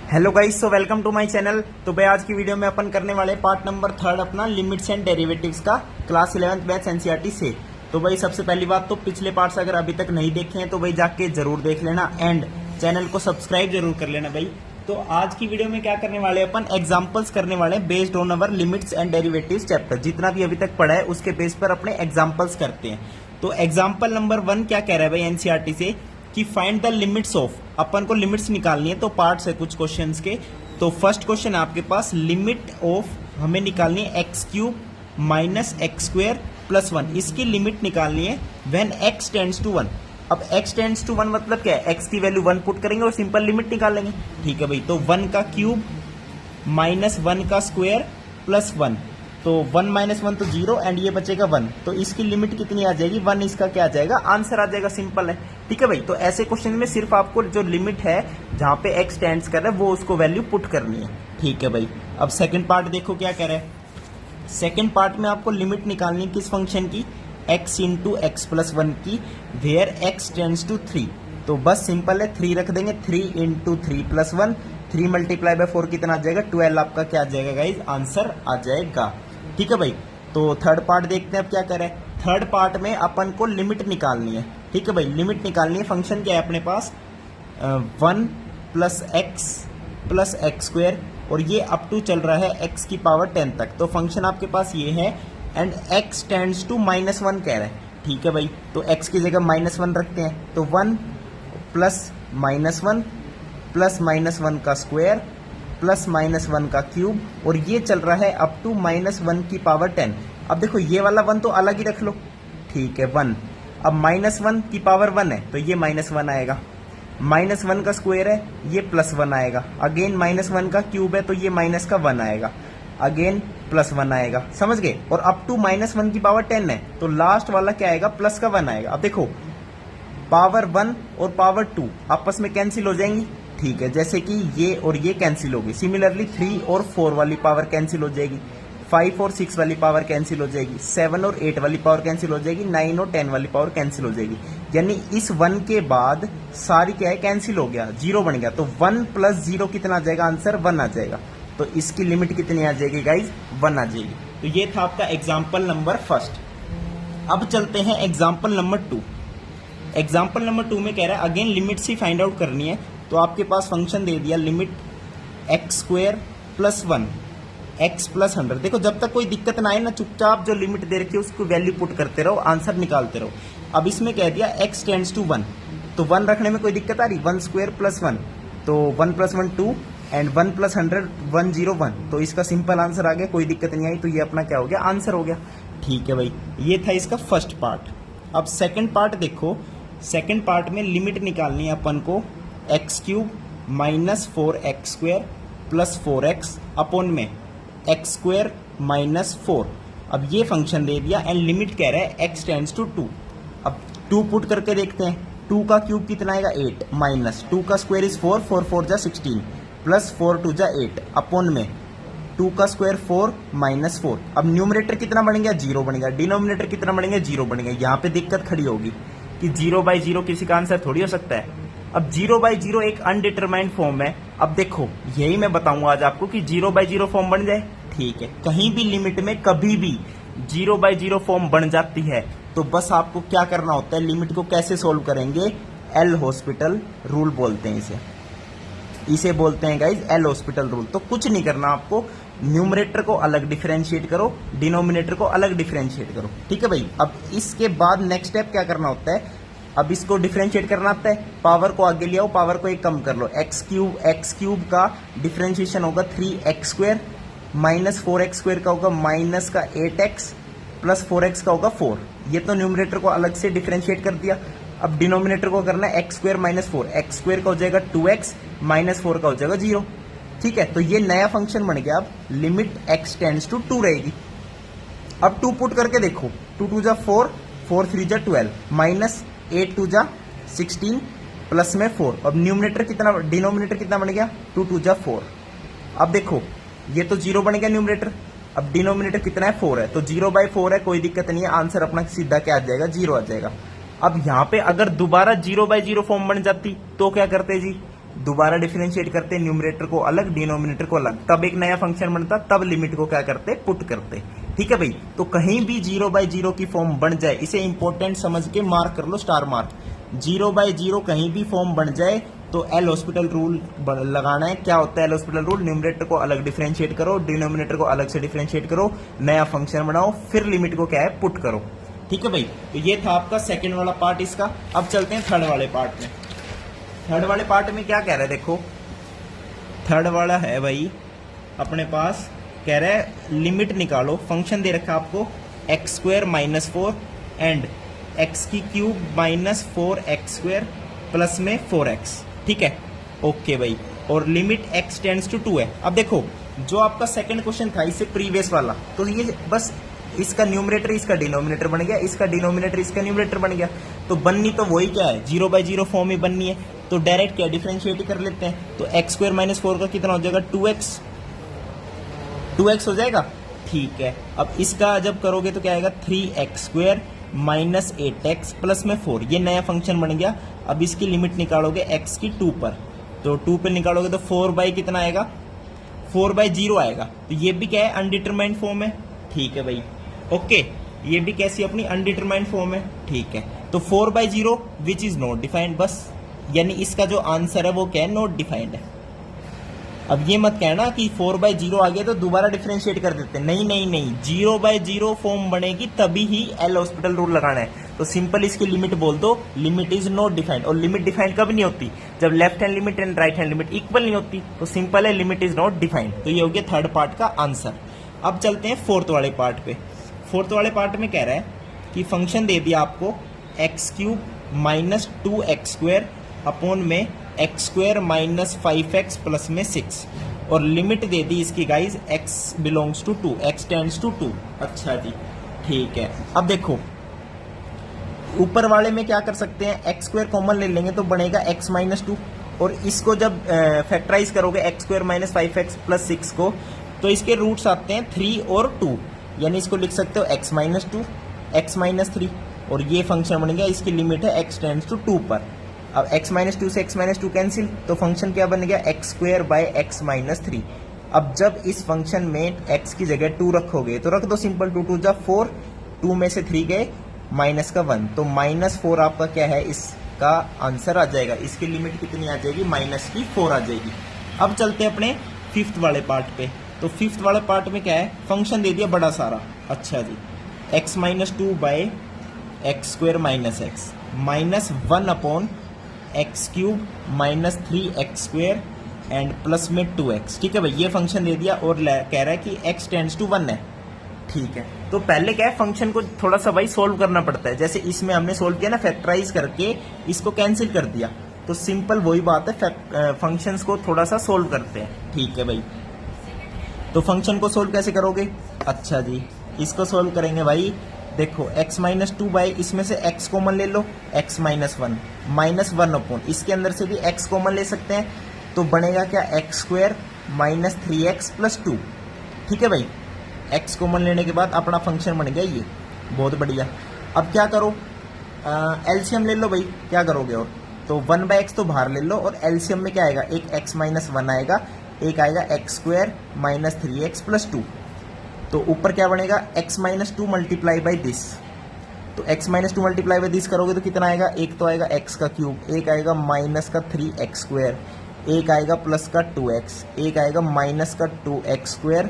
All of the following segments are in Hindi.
Hello guys, so welcome to my channel. तो भाई आज की वीडियो में अपन करने वाले पार्ट नंबर 3 अपना लिमिट्स एंड डेरिवेटिव्स का क्लास 11th बैच एनसीईआरटी से। तो भाई सबसे पहली बात तो पिछले पार्ट्स अगर अभी तक नहीं देखे हैं तो भाई जाके जरूर देख लेना एंड चैनल को सब्सक्राइब जरूर कर लेना भाई। तो आज की वीडियो में क्या करने वाले अपन एग्जाम्पल्स करने वाले based on our limits and derivatives chapter. जितना भी अभी तक पढ़ा है उसके बेस पर अपने एग्जाम्पल्स करते हैं। तो एग्जाम्पल नंबर 1 क्या कह रहा है भाई एनसीईआरटी से कि फाइंड द लिमिट्स ऑफ, अपन को लिमिट्स निकालनी है। तो पार्ट्स है कुछ क्वेश्चंस के। तो फर्स्ट क्वेश्चन है आपके पास लिमिट ऑफ, हमें निकालनी है x cube minus x square plus 1। इसकी लिमिट निकालनी है व्हेन x टेंड्स टू 1। अब x टेंड्स टू 1 मतलब क्या है, x की वैल्यू 1 पुट करेंगे और सिंपल लिमिट निकालेंगे। ठीक है भाई, तो 1 का क्यूब माइनस 1 का स्क्वायर प्लस 1, तो 1 माइनस 1 तो 0 एंड ये बचेगा 1। तो इसकी लिमिट कितनी आ जाएगी, 1। इसका क्या आ जाएगा, आंसर आ जाएगा, सिंपल है। ठीक है भाई, तो ऐसे क्वेश्चन में सिर्फ आपको जो लिमिट है जहां पे x स्टैंड्स कर रहा है वो उसको वैल्यू पुट करनी है। ठीक है भाई, अब सेकंड पार्ट देखो क्या कह रहा है। सेकंड पार्ट में आपको लिमिट निकालनी है किस फंक्शन की, x इंटू एक्स प्लस 1 की, वेयर x टेंड्स टू 3। तो बस सिंपल है, 3 रख देंगे, 3 इंटू 3 प्लस 1, 3 मल्टीप्लाई बाय 4 कितना आ जाएगा, 12 आपका क्या आ जाएगा गाइज, आंसर आ जाएगा। ठीक है भाई, तो थर्ड पार्ट देखते हैं अब क्या करें। थर्ड पार्ट में अपन को लिमिट निकालनी है। ठीक है भाई, लिमिट निकालनी है। फंक्शन क्या है अपने पास, 1 प्लस एक्स स्क्वायर, और ये अप टू चल रहा है x की पावर 10 तक। तो फंक्शन आपके पास ये है एंड x टेंड्स टू -1 कह रहा है। ठीक है भाई, तो x की जगह -1 रखते हैं। तो 1 प्लस -1 प्लस -1 का स्क्वायर प्लस -1 का क्यूब, और ये चल रहा है अप टू -1 की पावर 10। अब देखो ये वाला 1 तो अलग ही रख लो। ठीक है, 1। अब -1 की पावर 1 है तो ये -1 आएगा, -1 का स्क्वायर है ये +1 आएगा, अगेन -1 का क्यूब है तो ये माइनस का 1 आएगा, अगेन +1 आएगा। समझ गए, और अप टू -1 की पावर 10 है तो लास्ट वाला क्या आएगा, प्लस का 1 आएगा। अब देखो पावर 1 और पावर 2 आपस में कैंसिल हो जाएंगी। ठीक है, जैसे कि ये और ये कैंसिल होगी। सिमिलरली 3 और 4 वाली पावर कैंसिल हो जाएगी, 5 और 6 वाली पावर कैंसिल हो जाएगी, 7 और 8 वाली पावर कैंसिल हो जाएगी, 9 और 10 वाली पावर कैंसिल हो जाएगी। यानी इस 1 के बाद सारी क्या है, कैंसिल हो गया, 0 बन गया। तो 1 प्लस 0 कितना आ जाएगा, आंसर 1 आ जाएगा। तो इसकी लिमिट कितनी आ जाएगी गाइज, 1 आ जाएगी। तो ये था आपका एग्जाम्पल नंबर फर्स्ट। अब चलते हैं एग्जाम्पल नंबर 2। एग्जाम्पल नंबर 2 में कह रहा है अगेन लिमिट्स ही फाइंड आउट करनी है। तो आपके पास फंक्शन दे दिया limit x square plus 1 x plus 100। देखो जब तक कोई दिक्कत ना आए ना, चुपचाप जो लिमिट दे रखी है उसको वैल्यू पुट करते रहो, आंसर निकालते रहो। अब इसमें कह दिया x टेंड्स टू 1, तो 1 रखने में कोई दिक्कत आ रही, 1 स्क्वायर प्लस 1, तो 1 प्लस 1 2 एंड 1 प्लस 100 101। तो इसका सिंपल आंसर आ गया, कोई दिक्कत नहीं आई। तो ये अपना क्या हो गया, आंसर हो गया। ठीक है भाई, ये था इसका फर्स्ट पार्ट। अब सेकेंड पार्ट देखो। सेकेंड पार्ट में लिमिट निकालनी है अपन को x cube minus 4x square plus 4x upon में एक्स स्क्वायर माइनस 4। अब ये फंक्शन दे दिया एंड लिमिट कह रहा है x टेंड्स टू 2। अब 2 पुट करके देखते हैं, 2 का क्यूब कितना आएगा 8, माइनस 2 का स्क्वायर इज 4, 4 4 जा 16 प्लस 4 2 जा 8 अपॉन में 2 का स्क्वायर 4 माइनस 4। अब न्यूमरेटर कितना बन गया, 0 बन गया, डिनोमिनेटर कितना बन गया, 0 बन गया। यहाँ पे दिक्कत खड़ी होगी कि 0/0 किसी का आंसर थोड़ी हो सकता है। अब 0/0 एक अनडिटरमाइंड फॉर्म है। अब देखो यही मैं बताऊंगा आज आपको कि 0/0 फॉर्म बन जाए। ठीक है, कहीं भी लिमिट में कभी भी 0/0 फॉर्म बन जाती है तो बस आपको क्या करना होता है, लिमिट को कैसे सोल्व करेंगे, एल हॉस्पिटल रूल बोलते हैं इसे बोलते हैं गाइज एल हॉस्पिटल रूल। तो कुछ नहीं करना आपको, न्यूमरेटर को अलग डिफरेंशिएट करो, डिनोमिनेटर को अलग डिफरेंशिएट करो। ठीक है भाई, अब इसके बाद नेक्स्ट स्टेप क्या करना होता है, अब इसको डिफरेंशिएट करना आता है, पावर को आगे ले आओ, पावर को एक कम कर लो। एक्स क्यूब का डिफरेंशिएशन होगा 3x square, minus 4x square का होगा माइनस का 8x, प्लस 4x का होगा 4। ये तो न्यूमरेटर को अलग से डिफरेंशिएट कर दिया। अब डिनोमिनेटर को करना है x square minus 4, x square का हो जाएगा 2x, माइनस 4 का हो जाएगा 0। ठीक है, तो ये नया फंक्शन बन गया। अब लिमिट x टेंड्स टू 2 रहेगी। अब 2 पुट करके देखो, 2 2 जा 4, 4 3 जा 12, माइनस 8 2 जा 16 प्लस में 4। अब न्यूमरेटर कितना, डिनोमिनेटर कितना बन गया, 2 2 जा 4। अब देखो ये तो 0 बन गया न्यूमरेटर, अब डिनोमिनेटर कितना है, 4 है, तो 0/4 है, कोई दिक्कत नहीं है, आंसर अपना सीधा क्या आ जाएगा, 0 आ जाएगा। अब यहाँ पे अगर दोबारा 0/0 फॉर्म बन जाती तो क्या करते जी, दोबारा डिफरेंशिएट करते, न्यूमरेटर को अलग डिनोमिनेटर को अलग, तब एक नया फंक्शन बनता, तब लिमिट को क्या करते, पुट करते। ठीक है भाई, तो कहीं भी 0/0 की फॉर्म बन जाए, इसे इंपॉर्टेंट समझ के मार्क कर लो, स्टार मार्क। 0/0 कहीं भी फॉर्म बन जाए तो एल हॉस्पिटल रूल लगाना है। क्या होता है एल हॉस्पिटल रूल? न्यूमरेटर को अलग डिफरेंशिएट करो, डिनोमिनेटर को अलग से डिफरेंशिएट करो, नया फंक्शन बनाओ, फिर लिमिट को क्या है, पुट करो। ठीक है भाई, तो ये था आपका सेकंड वाला पार्ट इसका। अब चलते हैं थर्ड वाले पार्ट में। थर्ड वाले पार्ट में क्या कह रहा है, देखो थर्ड वाला है भाई अपने पास, कह रहा है लिमिट निकालो, फंक्शन दे रखा है आपको x² - 4 and x³ - 4x² plus में 4x। ठीक है, ओके भाई, और लिमिट x टेंड्स टू 2 है। अब देखो जो आपका सेकंड क्वेश्चन था इससे प्रीवियस वाला, तो ये बस इसका न्यूमरेटर इसका डिनोमिनेटर बन गया, इसका डिनोमिनेटर इसका न्यूमरेटर बन गया, तो बननी तो वही क्या है, 0/0 फॉर्म में बननी है, तो डायरेक्ट क्या डिफरेंशिएट कर लेते हैं। तो x² - 4 का कितना हो जाएगा, 2x हो जाएगा। ठीक है, अब इसका जब करोगे तो क्या आएगा, 3x² - 8x प्लस में 4, ये नया फंक्शन बन गया। अब इसकी लिमिट निकालोगे x की 2 पर, तो 2 पे निकालोगे तो 4 कितना आएगा, 4/0 आएगा। तो ये भी क्या है, अनडिटरमाइंड फॉर्म है। ठीक है भाई, ओके, ये भी कैसी अपनी अनडिटरमाइंड फॉर्म है। ठीक है, तो 4/0 विच इज नॉट डिफाइंड, बस यानी इसका जो आंसर है वो क्या है, नॉट डिफाइंड है। अब ये मत कहना कि 4/0 आ गया तो दोबारा डिफरेंशिएट कर देते, नहीं नहीं नहीं, 0/0 फॉर्म बनेगी तभी ही एल हॉस्पिटल रूल लगाना है। तो सिंपल इसकी लिमिट बोल दो, लिमिट इज नॉट डिफाइंड। और लिमिट डिफाइंड कब नहीं होती, जब left hand limit and right hand limit equal नहीं होती, तो सिंपल है लिमिट इज नॉट डिफाइंड। तो ये हो गया थर्ड पार्ट का आंसर। अब चलते हैं फोर्थ वाले पार्ट पे। फोर्थ वाले पार्ट में कह रहा है कि फंक्शन दे दिया आपको x³ - 2x² अपॉन में x² - 5x प्लस में 6, और लिमिट दे दी इसकी guys x belongs to 2, x tends to 2। अच्छा जी, ठीक है। अब देखो ऊपर वाले में क्या कर सकते हैं, x² कॉमन ले लेंगे तो बनेगा x - 2, और इसको जब फैक्टराइज करोगे x² - 5x प्लस 6 को, तो इसके रूट्स आते हैं 3 और 2, यानी इसको लिख सकते हो x - 2 x - 3, और ये फंक्शन बन गया, इसकी लिमिट है x टेंड्स टू 2 पर। अब x - 2 से x - 2 कैंसिल, तो फंक्शन क्या बन गया, x² - x - 3। अब जब इस फंक्शन में x की जगह 2 रखोगे तो रख दो सिंपल, 2 2 जा 4, 2 में से 3 गए माइनस का 1, तो -4 आपका क्या है, इसका आंसर आ जाएगा। इसकी लिमिट कितनी आ जाएगी, -4 आ जाएगी। अब चलते हैं अपने फिफ्थ वाले पार्ट पे। तो फिफ्थ वाले पार्ट में क्या है, फंक्शन दे दिया बड़ा सारा। अच्छा जी, x - 2 x² - x -1 upon x³ - 3x² and plus में 2x। ठीक है भाई, ये फंक्शन दे दिया और कह रहा है कि x टेंड्स टू 1 है। ठीक है, तो पहले क्या है, फंक्शन को थोड़ा सा भाई सोल्व करना पड़ता है। जैसे इसमें हमने सोल्व किया ना, फैक्टराइज करके इसको कैंसिल कर दिया, तो सिंपल वही बात है, फंक्शंस को थोड़ा सा सोल्व करते हैं। ठीक है भाई, तो फंक्शन को सोल्व कैसे करोगे, अच्छा जी, इसको सोल्व करेंगे भाई। देखो x - 2 इसमें से x कॉमन ले लो, x - 1 -1 अपॉन, इसके अंदर से भी x कॉमन ले सकते हैं, तो बनेगा क्या, x² - 3x प्लस 2। ठीक है भाई, x कॉमन लेने के बाद अपना फंक्शन बन गया ये, बहुत बढ़िया। अब क्या करो, एलसीएम ले लो भाई, क्या करोगे, और तो 1/x तो बाहर ले लो, और एलसीएम में क्या आएगा, एक x - 1 आएगा, एक आएगा x² - 3x प्लस 2, तो ऊपर क्या बनेगा, x - 2 मल्टीप्लाई बाई दिस, तो x - 2 मल्टीप्लाई बाई दिस करोगे तो कितना आएगा, एक तो आएगा x का क्यूब, एक आएगा माइनस का 3x², एक आएगा प्लस का 2x, एक आएगा माइनस का 2x²,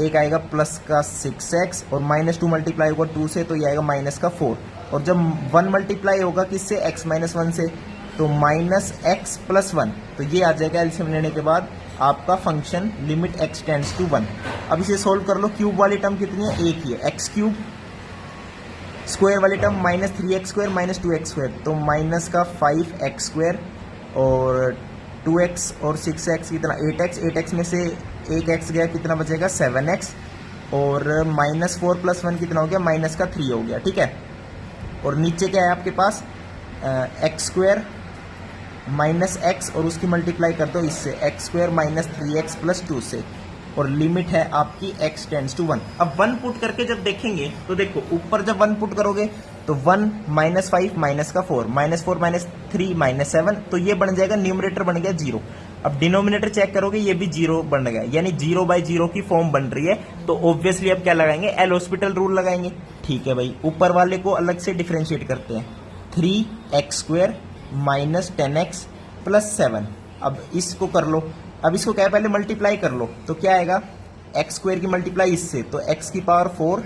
एक आएगा प्लस का 6x, और -2 मल्टीप्लाई होगा 2 से, तो ये आएगा माइनस का 4, और जब 1 मल्टीप्लाई होगा किससे, x - 1 से, तो -x प्लस 1, तो ये आ जाएगा एलसीएम लेने के बाद आपका function limit x tends to 1। अब इसे सोल्व कर लो, क्यूब वाली टर्म कितनी है, एक ही है, x³, स्क्वायर वाली टर्म -3x² - 2x², तो माइनस का 5x², और 2x और 6x कितना, 8x में से एक x गया, कितना बचेगा, 7x, और -4 + 1 कितना हो गया, -3 हो गया। ठीक है, और नीचे क्या है आपके पास, x² -x, और उसकी मल्टीप्लाई कर दो इससे, x² - 3x प्लस 2 से, और लिमिट है आपकी x टेंड्स टू 1। अब 1 पुट करके जब देखेंगे तो देखो ऊपर जब 1 पुट करोगे तो 1 -5 माइनस का 4 -4 -3 -7, तो ये बन जाएगा न्यूमरेटर बन गया 0। अब डिनोमिनेटर चेक करोगे ये भी 0 बन गया, यानी 0/0 की फॉर्म बन रही है। तो ऑब्वियसली अब क्या लगाएंगे, एल हॉस्पिटल रूल लगाएंगे। ठीक है भाई, ऊपर वाले को अलग से डिफरेंशिएट करते हैं। 3x² minus 10x plus 7। अब इसको कर लो, अब इसको क्या पहले मल्टीप्लाई कर लो, तो क्या आएगा x² की मल्टीप्लाई इससे, तो x की power 4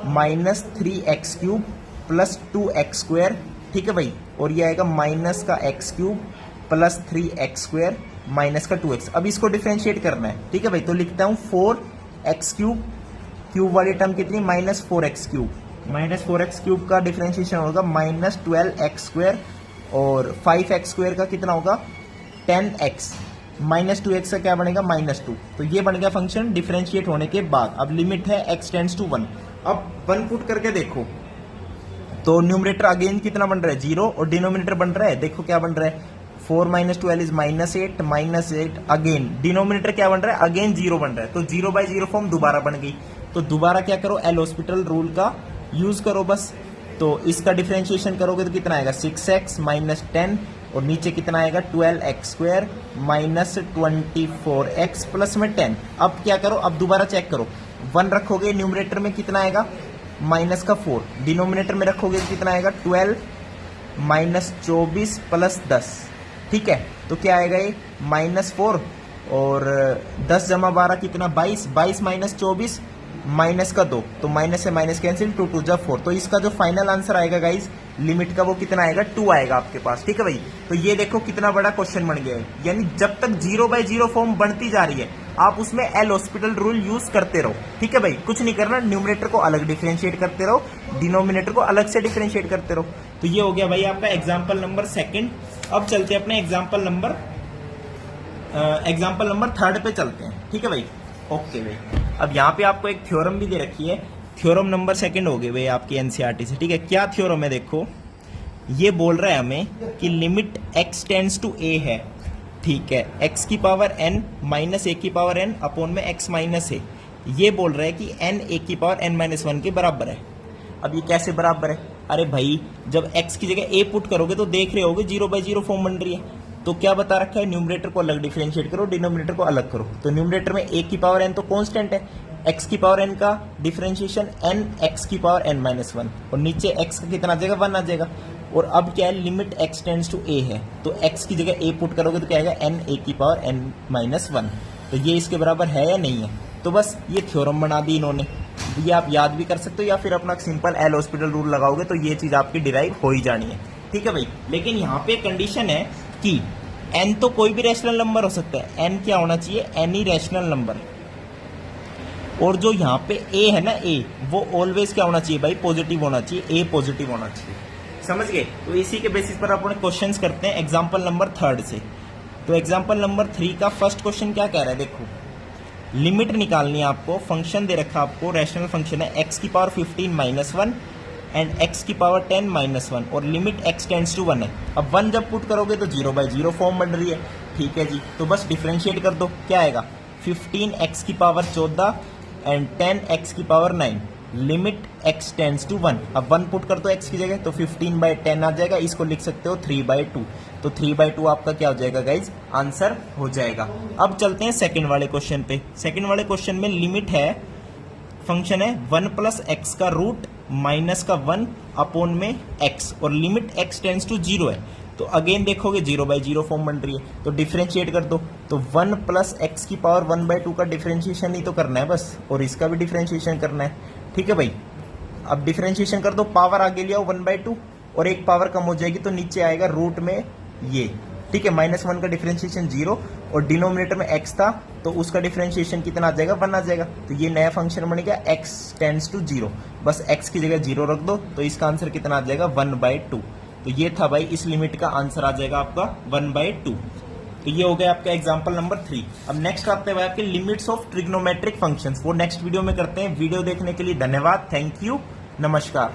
minus 3x³ plus 2x²। ठीक है भाई, और ये आएगा माइनस का x³ प्लस 3x² माइनस का 2x। अब इसको डिफरेंशिएट करना है। ठीक है भाई, तो लिखता हूँ 4x³ क्यूब वाली टर्म कितनी, -4x³, -4x³ का डिफरेंशिएशन होगा -12x², और 5x² का कितना होगा 10x, -2x का क्या बनेगा -2। तो ये बन गया फंक्शन डिफरेंशिएट होने के बाद। अब लिमिट है x टेंड्स टू 1। अब 1 पुट करके देखो, तो न्यूमरेटर अगेन कितना बन रहा है 0, और डिनोमिनेटर बन रहा है, देखो क्या बन रहा है 4 - 12 इज -8, -8 अगेन डिनोमिनेटर क्या बन रहा है अगेन 0 बन रहा है। तो 0/0 फॉर्म दोबारा बन गई। तो दोबारा क्या करो, एल हॉस्पिटल रूल का यूज करो बस। तो इसका डिफरेंशिएशन करोगे तो कितना आएगा 6x माइनस 10, और नीचे कितना आएगा 12x² माइनस 24x प्लस में 10। अब क्या करो, अब दोबारा चेक करो, 1 रखोगे न्यूमरेटर में कितना आएगा -4, डिनोमिनेटर में रखोगे तो कितना आएगा 12 माइनस 24 प्लस 10। ठीक है, तो क्या आएगा ये -4, और 10 जमा 12 कितना 22, 22 माइनस 24 माइनस का 2, तो माइनस से माइनस कैंसिल, 2 2 जा 4। तो इसका जो फाइनल आंसर आएगा गाइज लिमिट का, वो कितना आएगा 2 आएगा आपके पास। ठीक है भाई, तो ये देखो कितना बड़ा क्वेश्चन बन गया है। यानी जब तक 0/0 फॉर्म बनती जा रही है आप उसमें एल हॉस्पिटल रूल यूज करते रहो। ठीक है भाई, कुछ नहीं करना, न्यूमरेटर को अलग डिफरेंशिएट करते रहो, डिनोमिनेटर को अलग से डिफरेंशिएट करते रहो। तो ये हो गया भाई आपका एग्जाम्पल नंबर 2। अब चलते हैं अपने एग्जाम्पल नंबर 3 पे चलते हैं। ठीक है भाई, ओके भाई। अब यहाँ पे आपको एक थ्योरम भी दे रखी है, थ्योरम नंबर 2 हो गए भाई आपकी एनसीईआरटी से। ठीक है, क्या थ्योरम है देखो, ये बोल रहा है हमें कि limit x tends to a है। ठीक है, x की पावर n माइनस a की पावर n अपॉन में x माइनस a। ये बोल रहा है कि n a की पावर n माइनस 1 के बराबर है। अब ये कैसे बराबर है, अरे भाई जब x की जगह a पुट करोगे तो देख रहे होगे 0/0 फॉर्म बन रही है। तो क्या बता रखा है, न्यूमरेटर को अलग डिफरेंशिएट करो, डिनोमिनेटर को अलग करो। तो न्यूमरेटर में a की पावर n तो कांस्टेंट है, x की पावर n का डिफरेंशिएशन n x की पावर n माइनस 1, और नीचे x का कितना आ जाएगा 1 आ जाएगा। और अब क्या है, limit x tends to a है, तो x की जगह a पुट करोगे तो क्या आएगा n a की पावर n माइनस 1। तो ये इसके बराबर है या नहीं है। तो बस ये थ्योरम बना दी इन्होंने, ये आप याद भी कर सकते हो, या फिर अपना सिंपल एल हॉस्पिटल रूल लगाओगे तो ये चीज आपकी डिराइव हो ही जानी है। ठीक है भाई, लेकिन यहाँ पे कंडीशन है कि n तो कोई भी रैशनल नंबर हो सकता है, n क्या होना चाहिए एनी रैशनल नंबर, और जो यहाँ पे a है ना a, वो ऑलवेज क्या होना चाहिए भाई पॉजिटिव होना चाहिए, a पॉजिटिव होना चाहिए। समझ गए। तो इसी के बेसिस पर अपने क्वेश्चंस करते हैं एग्जांपल नंबर 3 से। तो एग्जांपल नंबर 3 का फर्स्ट क्वेश्चन क्या कह रहा है, देखो लिमिट निकालनी है आपको, फंक्शन दे रखा आपको, रैशनल फंक्शन है x की पावर 15 माइनस 1 एंड x की पावर 10 माइनस 1, और लिमिट x टेंड्स टू 1 है। अब 1 जब पुट करोगे तो 0/0 फॉर्म बन रही है। ठीक है जी, तो बस डिफरेंशिएट कर दो, क्या आएगा 15x की पावर 14 एंड 10x की power 9, limit x tends to 1। अब 1 पुट कर दो x की जगह, तो 15/10 आ जाएगा, इसको लिख सकते हो 3/2। तो 3/2 आपका क्या हो जाएगा गाइज, आंसर हो जाएगा। अब चलते हैं सेकंड वाले क्वेश्चन पे। सेकंड वाले क्वेश्चन में लिमिट है, फंक्शन है 1 प्लस एक्स का रूट माइनस का 1 अपॉन में x, और लिमिट x टेंड्स टू 0 है। तो अगेन देखोगे 0/0 फॉर्म बन रही है, तो डिफरेंशिएट कर दो। तो 1 प्लस एक्स की पावर 1/2 का डिफरेंशिएशन ही तो करना है बस, और इसका भी डिफरेंशिएशन करना है। ठीक है भाई, अब डिफरेंशिएशन कर दो, पावर आगे लिया 1/2 और एक पावर कम हो जाएगी, तो नीचे आएगा रूट में ये। ठीक है, -1 का डिफरेंशिएशन 0, और डिनोमिनेटर में x था तो उसका डिफरेंशिएशन कितना आ जाएगा 1 आ जाएगा। तो ये नया फंक्शन बन गया x टेंड्स टू 0, बस x की जगह 0 रख दो, तो इसका आंसर कितना आ जाएगा 1/2। तो ये था भाई, इस लिमिट का आंसर आ जाएगा आपका 1/2। तो ये हो गया आपका एग्जांपल नंबर 3। अब नेक्स्ट आते हैं आपके लिमिट्स ऑफ ट्रिग्नोमेट्रिक फंक्शंस, वो नेक्स्ट वीडियो में करते हैं। वीडियो देखने के लिए धन्यवाद, थैंक यू, नमस्कार।